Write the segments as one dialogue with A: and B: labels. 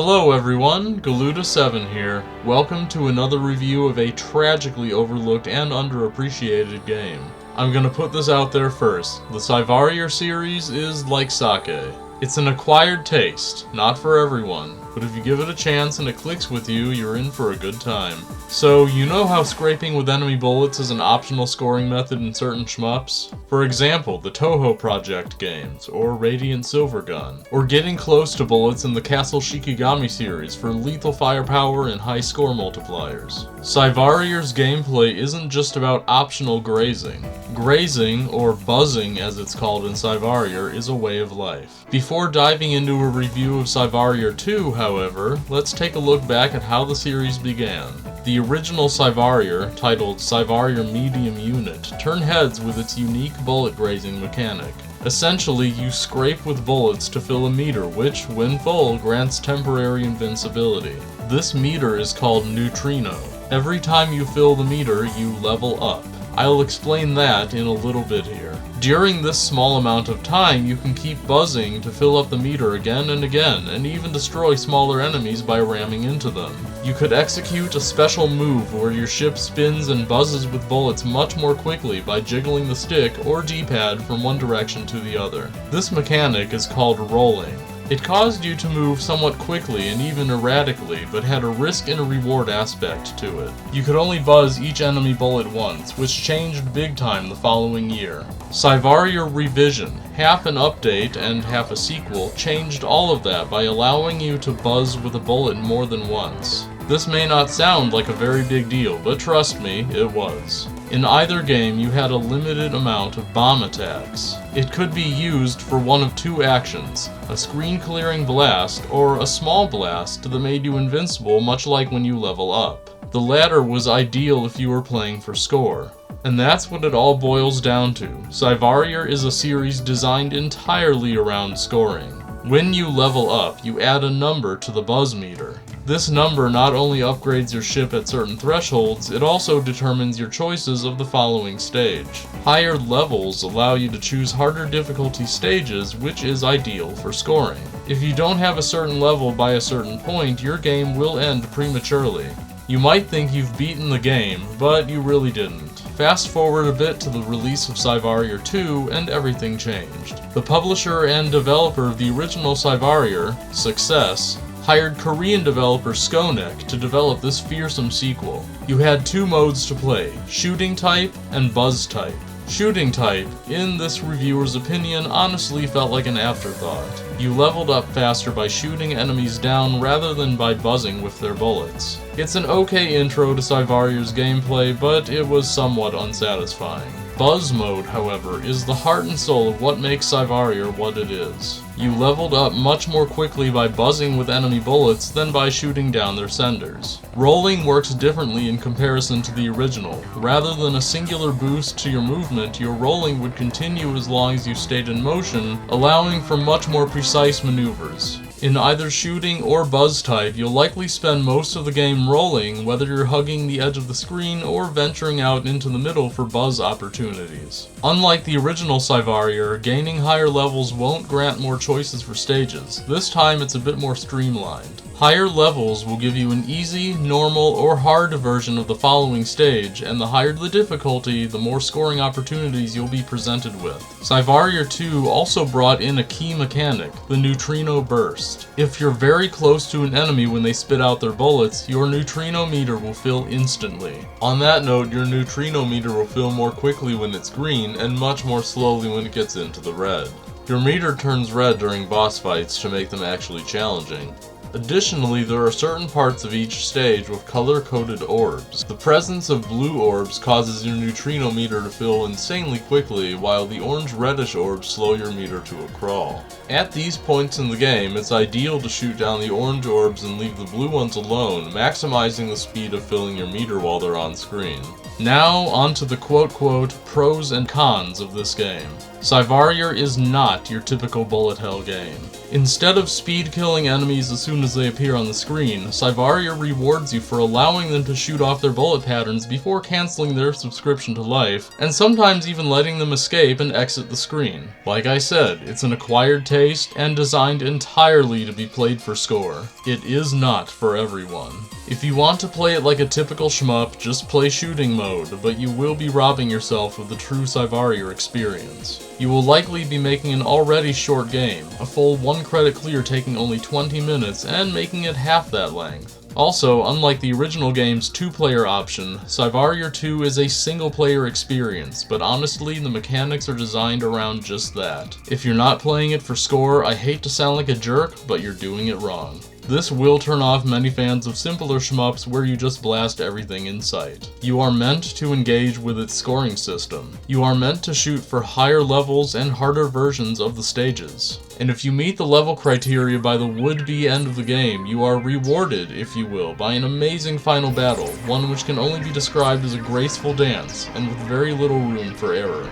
A: Hello everyone, Galuda7 here. Welcome to another review of a tragically overlooked and underappreciated game. I'm gonna put this out there first. The Cyvarrior series is like sake. It's an acquired taste, not for everyone, but if you give it a chance and it clicks with you, you're in for a good time. So, you know how scraping with enemy bullets is an optional scoring method in certain shmups? For example, the Touhou Project games, or Radiant Silvergun, or getting close to bullets in the Castle Shikigami series for lethal firepower and high score multipliers. Cyvarrior's gameplay isn't just about optional grazing. Grazing, or buzzing as it's called in Cyvarrior, is a way of life. Before diving into a review of Cyvarrior 2, however, let's take a look back at how the series began. The original Cyvarrior, titled Cyvarrior Medium Unit, turned heads with its unique bullet grazing mechanic. Essentially, you scrape with bullets to fill a meter which, when full, grants temporary invincibility. This meter is called Neutrino. Every time you fill the meter, you level up. I'll explain that in a little bit here. During this small amount of time, you can keep buzzing to fill up the meter again and again, and even destroy smaller enemies by ramming into them. You could execute a special move where your ship spins and buzzes with bullets much more quickly by jiggling the stick or D-pad from one direction to the other. This mechanic is called rolling. It caused you to move somewhat quickly and even erratically, but had a risk and a reward aspect to it. You could only buzz each enemy bullet once, which changed big time the following year. Cyvarrior Revision, half an update and half a sequel, changed all of that by allowing you to buzz with a bullet more than once. This may not sound like a very big deal, but trust me, it was. In either game, you had a limited amount of bomb attacks. It could be used for one of two actions, a screen-clearing blast or a small blast that made you invincible, much like when you level up. The latter was ideal if you were playing for score. And that's what it all boils down to. Cyvarrior is a series designed entirely around scoring. When you level up, you add a number to the buzz meter. This number not only upgrades your ship at certain thresholds, it also determines your choices of the following stage. Higher levels allow you to choose harder difficulty stages, which is ideal for scoring. If you don't have a certain level by a certain point, your game will end prematurely. You might think you've beaten the game, but you really didn't. Fast forward a bit to the release of Cyvarrior 2, and everything changed. The publisher and developer of the original Cyvarrior, Success, hired Korean developer Skonek to develop this fearsome sequel. You had two modes to play, shooting type and buzz type. Shooting type, in this reviewer's opinion, honestly felt like an afterthought. You leveled up faster by shooting enemies down rather than by buzzing with their bullets. It's an okay intro to Cyvarrior's gameplay, but it was somewhat unsatisfying. Buzz mode, however, is the heart and soul of what makes Cyvarrior what it is. You leveled up much more quickly by buzzing with enemy bullets than by shooting down their senders. Rolling works differently in comparison to the original. Rather than a singular boost to your movement, your rolling would continue as long as you stayed in motion, allowing for much more precise maneuvers. In either shooting or buzz type, you'll likely spend most of the game rolling, whether you're hugging the edge of the screen or venturing out into the middle for buzz opportunities. Unlike the original Cyvarrior, gaining higher levels won't grant more choices for stages. This time it's a bit more streamlined. Higher levels will give you an easy, normal, or hard version of the following stage, and the higher the difficulty, the more scoring opportunities you'll be presented with. Cyvarrior 2 also brought in a key mechanic, the Neutrino Burst. If you're very close to an enemy when they spit out their bullets, your neutrino meter will fill instantly. On that note, your neutrino meter will fill more quickly when it's green, and much more slowly when it gets into the red. Your meter turns red during boss fights to make them actually challenging. Additionally, there are certain parts of each stage with color-coded orbs. The presence of blue orbs causes your neutrino meter to fill insanely quickly, while the orange-reddish orbs slow your meter to a crawl. At these points in the game, it's ideal to shoot down the orange orbs and leave the blue ones alone, maximizing the speed of filling your meter while they're on screen. Now, on to the quote-quote pros and cons of this game. Cyvarior is not your typical bullet hell game. Instead of speed-killing enemies as soon as they appear on the screen, Cyvarior rewards you for allowing them to shoot off their bullet patterns before canceling their subscription to life, and sometimes even letting them escape and exit the screen. Like I said, it's an acquired taste and designed entirely to be played for score. It is not for everyone. If you want to play it like a typical shmup, just play shooting mode, but you will be robbing yourself of the true Cyvarior experience. You will likely be making an already short game, a full 1 credit clear taking only 20 minutes and making it half that length. Also, unlike the original game's 2-player option, Cyvarior 2 is a single-player experience, but honestly, the mechanics are designed around just that. If you're not playing it for score, I hate to sound like a jerk, but you're doing it wrong. This will turn off many fans of simpler shmups where you just blast everything in sight. You are meant to engage with its scoring system. You are meant to shoot for higher levels and harder versions of the stages. And if you meet the level criteria by the would-be end of the game, you are rewarded, if you will, by an amazing final battle, one which can only be described as a graceful dance, and with very little room for error.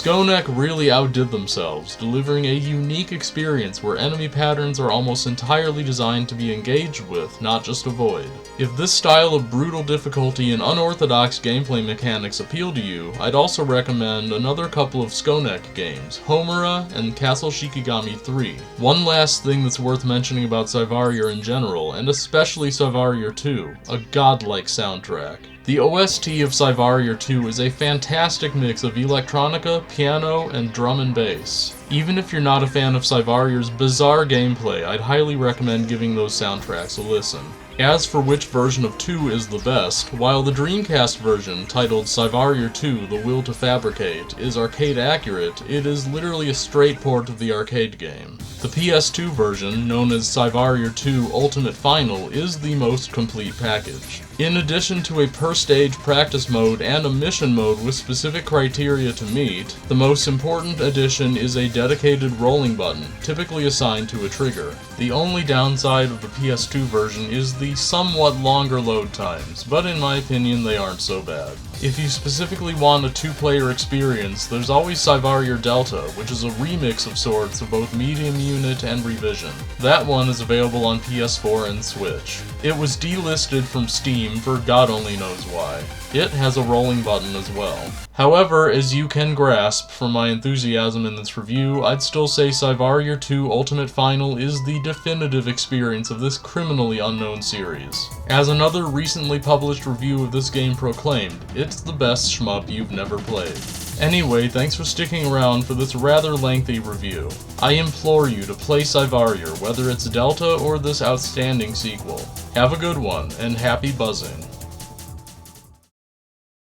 A: Skonek really outdid themselves, delivering a unique experience where enemy patterns are almost entirely designed to be engaged with, not just avoid. If this style of brutal difficulty and unorthodox gameplay mechanics appeal to you, I'd also recommend another couple of Skonek games, Homura and Castle Shikigami 3. One last thing that's worth mentioning about Cyvarior in general, and especially Cyvarior 2, a godlike soundtrack. The OST of Cyvarior 2 is a fantastic mix of electronica, piano, and drum and bass. Even if you're not a fan of Cyvarior's bizarre gameplay, I'd highly recommend giving those soundtracks a listen. As for which version of 2 is the best, while the Dreamcast version, titled Cyvarior 2: The Will to Fabricate, is arcade accurate, it is literally a straight port of the arcade game. The PS2 version, known as Cyvarior 2: Ultimate Final, is the most complete package. In addition to a per-stage practice mode and a mission mode with specific criteria to meet, the most important addition is a dedicated rolling button, typically assigned to a trigger. The only downside of the PS2 version is the somewhat longer load times, but in my opinion they aren't so bad. If you specifically want a 2-player experience, there's always Cyvarior Delta, which is a remix of sorts of both Medium Unit and Revision. That one is available on PS4 and Switch. It was delisted from Steam for God only knows why. It has a rolling button as well. However, as you can grasp from my enthusiasm in this review, I'd still say Cyvarior 2: Ultimate Final is the definitive experience of this criminally unknown series. As another recently published review of this game proclaimed, it's the best shmup you've never played. Anyway, thanks for sticking around for this rather lengthy review. I implore you to play Cyvarior, whether it's Delta or this outstanding sequel. Have a good one, and happy buzzing.